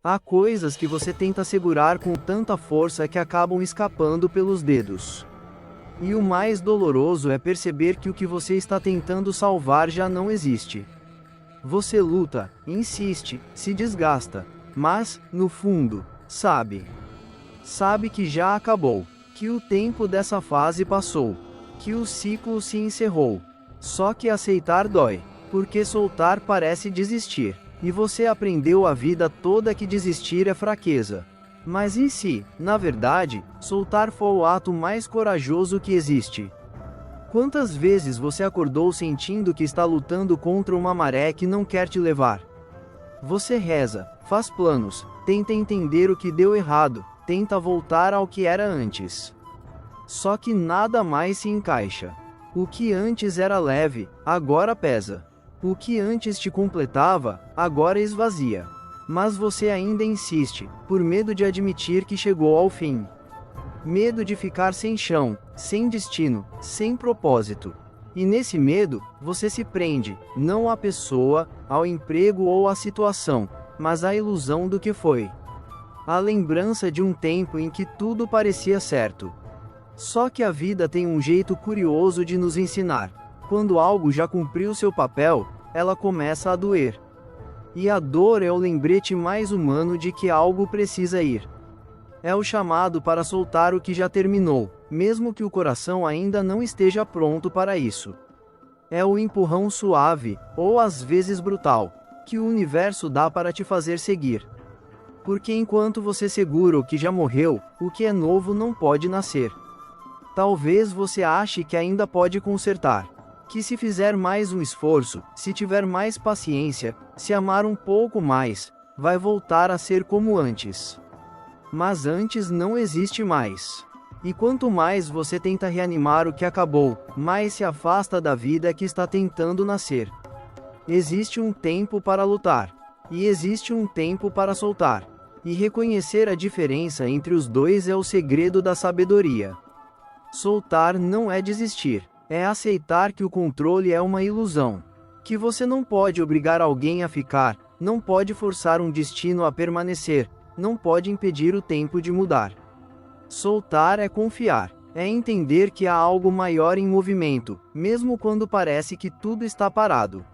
Há coisas que você tenta segurar com tanta força que acabam escapando pelos dedos. E o mais doloroso é perceber que o que você está tentando salvar já não existe. Você luta, insiste, se desgasta, mas, no fundo, sabe. Sabe que já acabou, que o tempo dessa fase passou, que o ciclo se encerrou. Só que aceitar dói, porque soltar parece desistir. E você aprendeu a vida toda que desistir é fraqueza. Mas em si, na verdade, soltar foi o ato mais corajoso que existe. Quantas vezes você acordou sentindo que está lutando contra uma maré que não quer te levar? Você reza, faz planos, tenta entender o que deu errado, tenta voltar ao que era antes. Só que nada mais se encaixa. O que antes era leve, agora pesa. O que antes te completava, agora esvazia. Mas você ainda insiste, por medo de admitir que chegou ao fim. Medo de ficar sem chão, sem destino, sem propósito. E nesse medo, você se prende, não à pessoa, ao emprego ou à situação, mas à ilusão do que foi. A lembrança de um tempo em que tudo parecia certo. Só que a vida tem um jeito curioso de nos ensinar. Quando algo já cumpriu seu papel, ela começa a doer. E a dor é o lembrete mais humano de que algo precisa ir. É o chamado para soltar o que já terminou, mesmo que o coração ainda não esteja pronto para isso. É o empurrão suave, ou às vezes brutal, que o universo dá para te fazer seguir. Porque enquanto você segura o que já morreu, o que é novo não pode nascer. Talvez você ache que ainda pode consertar. Que se fizer mais um esforço, se tiver mais paciência, se amar um pouco mais, vai voltar a ser como antes. Mas antes não existe mais. E quanto mais você tenta reanimar o que acabou, mais se afasta da vida que está tentando nascer. Existe um tempo para lutar. E existe um tempo para soltar. E reconhecer a diferença entre os dois é o segredo da sabedoria. Soltar não é desistir, é aceitar que o controle é uma ilusão. Que você não pode obrigar alguém a ficar, não pode forçar um destino a permanecer, não pode impedir o tempo de mudar. Soltar é confiar, é entender que há algo maior em movimento, mesmo quando parece que tudo está parado.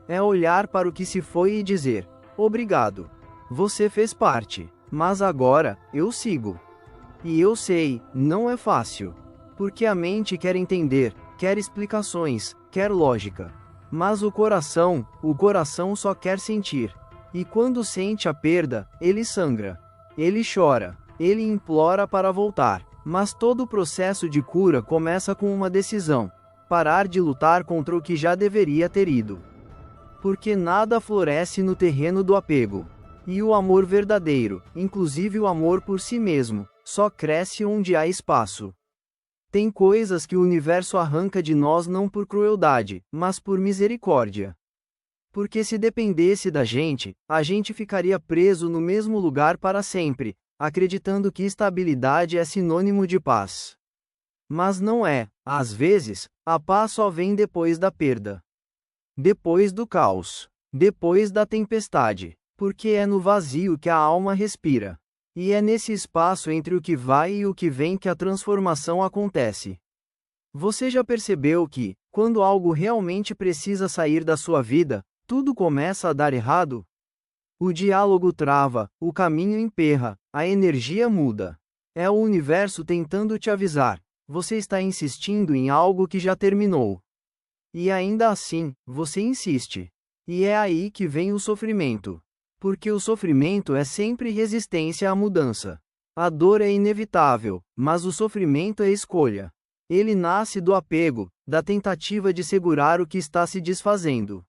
É olhar para o que se foi e dizer: obrigado. Você fez parte, mas agora, eu sigo. E eu sei, não é fácil. Porque a mente quer entender, quer explicações, quer lógica. Mas o coração só quer sentir. E quando sente a perda, ele sangra. Ele chora. Ele implora para voltar. Mas todo o processo de cura começa com uma decisão: parar de lutar contra o que já deveria ter ido. Porque nada floresce no terreno do apego. E o amor verdadeiro, inclusive o amor por si mesmo, só cresce onde há espaço. Tem coisas que o universo arranca de nós não por crueldade, mas por misericórdia. Porque se dependesse da gente, a gente ficaria preso no mesmo lugar para sempre, acreditando que estabilidade é sinônimo de paz. Mas não é. Às vezes, a paz só vem depois da perda. Depois do caos. Depois da tempestade. Porque é no vazio que a alma respira. E é nesse espaço entre o que vai e o que vem que a transformação acontece. Você já percebeu que, quando algo realmente precisa sair da sua vida, tudo começa a dar errado? O diálogo trava, o caminho emperra, a energia muda. É o universo tentando te avisar: você está insistindo em algo que já terminou. E ainda assim, você insiste. E é aí que vem o sofrimento. Porque o sofrimento é sempre resistência à mudança. A dor é inevitável, mas o sofrimento é escolha. Ele nasce do apego, da tentativa de segurar o que está se desfazendo.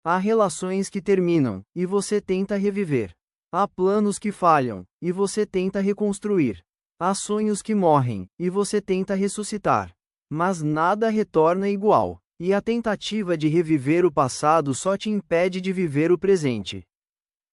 Há relações que terminam, e você tenta reviver. Há planos que falham, e você tenta reconstruir. Há sonhos que morrem, e você tenta ressuscitar. Mas nada retorna igual, e a tentativa de reviver o passado só te impede de viver o presente.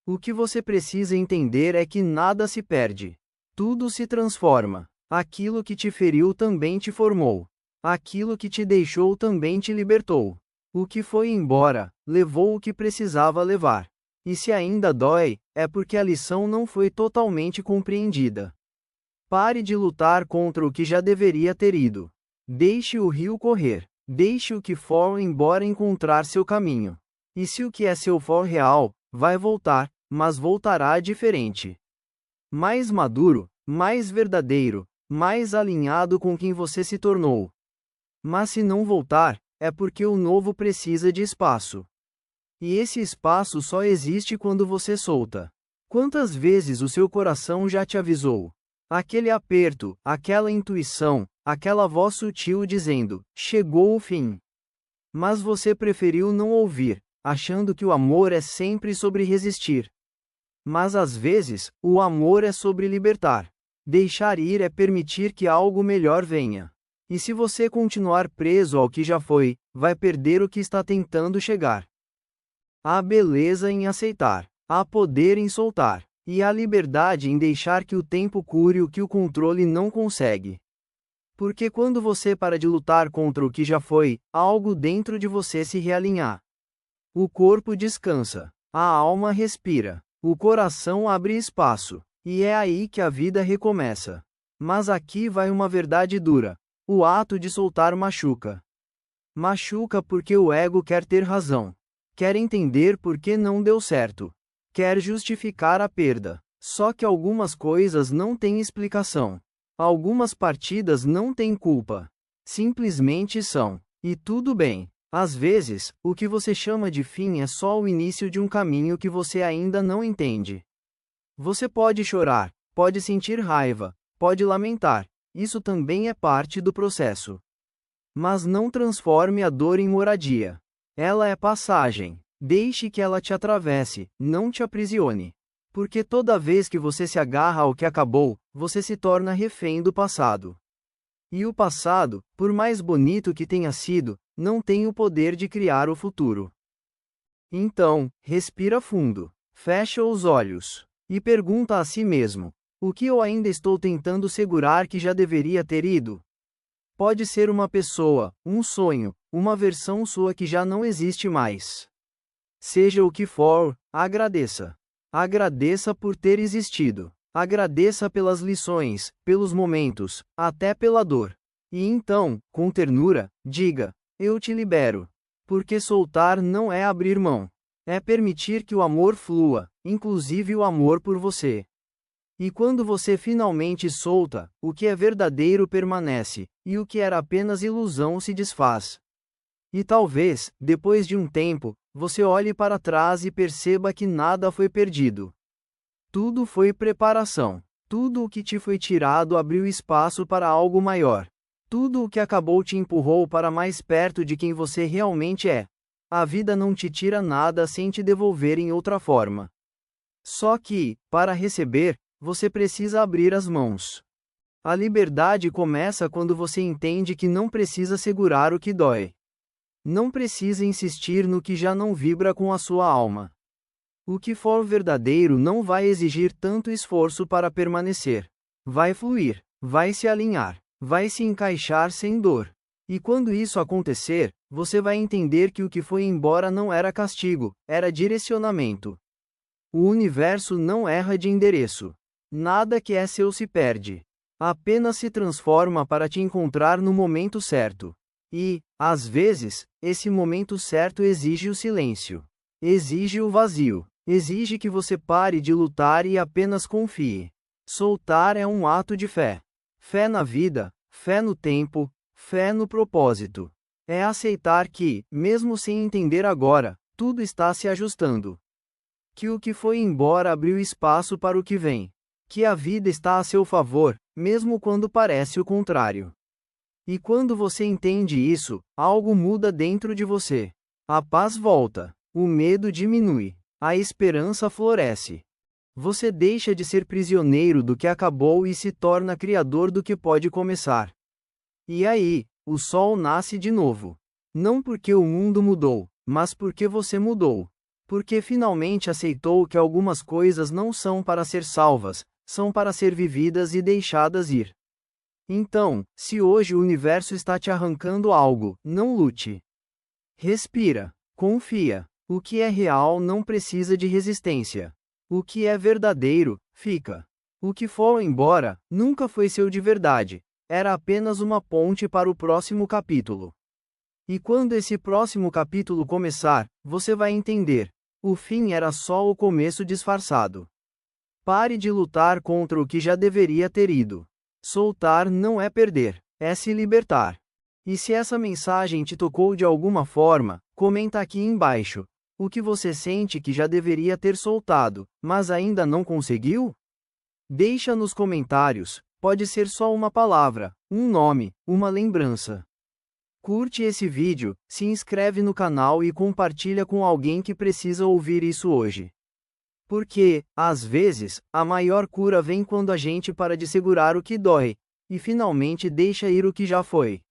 O que você precisa entender é que nada se perde. Tudo se transforma. Aquilo que te feriu também te formou. Aquilo que te deixou também te libertou. O que foi embora, levou o que precisava levar. E se ainda dói, é porque a lição não foi totalmente compreendida. Pare de lutar contra o que já deveria ter ido. Deixe o rio correr. Deixe o que for embora encontrar seu caminho. E se o que é seu for real, vai voltar, mas voltará diferente. Mais maduro, mais verdadeiro, mais alinhado com quem você se tornou. Mas se não voltar, é porque o novo precisa de espaço. E esse espaço só existe quando você solta. Quantas vezes o seu coração já te avisou? Aquele aperto, aquela intuição, aquela voz sutil dizendo: chegou o fim. Mas você preferiu não ouvir, achando que o amor é sempre sobre resistir. Mas às vezes, o amor é sobre libertar. Deixar ir é permitir que algo melhor venha. E se você continuar preso ao que já foi, vai perder o que está tentando chegar. Há beleza em aceitar, há poder em soltar, e há liberdade em deixar que o tempo cure o que o controle não consegue. Porque quando você para de lutar contra o que já foi, algo dentro de você se realinhar. O corpo descansa, a alma respira, o coração abre espaço, e é aí que a vida recomeça. Mas aqui vai uma verdade dura: o ato de soltar machuca. Machuca porque o ego quer ter razão. Quer entender por que não deu certo. Quer justificar a perda. Só que algumas coisas não têm explicação. Algumas partidas não têm culpa. Simplesmente são. E tudo bem. Às vezes, o que você chama de fim é só o início de um caminho que você ainda não entende. Você pode chorar, pode sentir raiva, pode lamentar. Isso também é parte do processo. Mas não transforme a dor em moradia. Ela é passagem. Deixe que ela te atravesse, não te aprisione. Porque toda vez que você se agarra ao que acabou, você se torna refém do passado. E o passado, por mais bonito que tenha sido, não tem o poder de criar o futuro. Então, respira fundo, fecha os olhos, e pergunta a si mesmo: o que eu ainda estou tentando segurar que já deveria ter ido? Pode ser uma pessoa, um sonho, uma versão sua que já não existe mais. Seja o que for, agradeça. Agradeça por ter existido. Agradeça pelas lições, pelos momentos, até pela dor. E então, com ternura, diga: eu te libero. Porque soltar não é abrir mão. É permitir que o amor flua, inclusive o amor por você. E quando você finalmente solta, o que é verdadeiro permanece, e o que era apenas ilusão se desfaz. E talvez, depois de um tempo, você olhe para trás e perceba que nada foi perdido. Tudo foi preparação. Tudo o que te foi tirado abriu espaço para algo maior. Tudo o que acabou te empurrou para mais perto de quem você realmente é. A vida não te tira nada sem te devolver em outra forma. Só que, para receber, você precisa abrir as mãos. A liberdade começa quando você entende que não precisa segurar o que dói. Não precisa insistir no que já não vibra com a sua alma. O que for verdadeiro não vai exigir tanto esforço para permanecer. Vai fluir, vai se alinhar, vai se encaixar sem dor. E quando isso acontecer, você vai entender que o que foi embora não era castigo, era direcionamento. O universo não erra de endereço. Nada que é seu se perde. Apenas se transforma para te encontrar no momento certo. E, às vezes, esse momento certo exige o silêncio. Exige o vazio. Exige que você pare de lutar e apenas confie. Soltar é um ato de fé. Fé na vida, fé no tempo, fé no propósito. É aceitar que, mesmo sem entender agora, tudo está se ajustando. Que o que foi embora abriu espaço para o que vem. Que a vida está a seu favor, mesmo quando parece o contrário. E quando você entende isso, algo muda dentro de você. A paz volta, o medo diminui, a esperança floresce. Você deixa de ser prisioneiro do que acabou e se torna criador do que pode começar. E aí, o sol nasce de novo. Não porque o mundo mudou, mas porque você mudou. Porque finalmente aceitou que algumas coisas não são para ser salvas, são para ser vividas e deixadas ir. Então, se hoje o universo está te arrancando algo, não lute. Respira, confia. O que é real não precisa de resistência. O que é verdadeiro, fica. O que foi embora, nunca foi seu de verdade. Era apenas uma ponte para o próximo capítulo. E quando esse próximo capítulo começar, você vai entender. O fim era só o começo disfarçado. Pare de lutar contra o que já deveria ter ido. Soltar não é perder, é se libertar. E se essa mensagem te tocou de alguma forma, comenta aqui embaixo. O que você sente que já deveria ter soltado, mas ainda não conseguiu? Deixa nos comentários, pode ser só uma palavra, um nome, uma lembrança. Curte esse vídeo, se inscreve no canal e compartilha com alguém que precisa ouvir isso hoje. Porque, às vezes, a maior cura vem quando a gente para de segurar o que dói, e finalmente deixa ir o que já foi.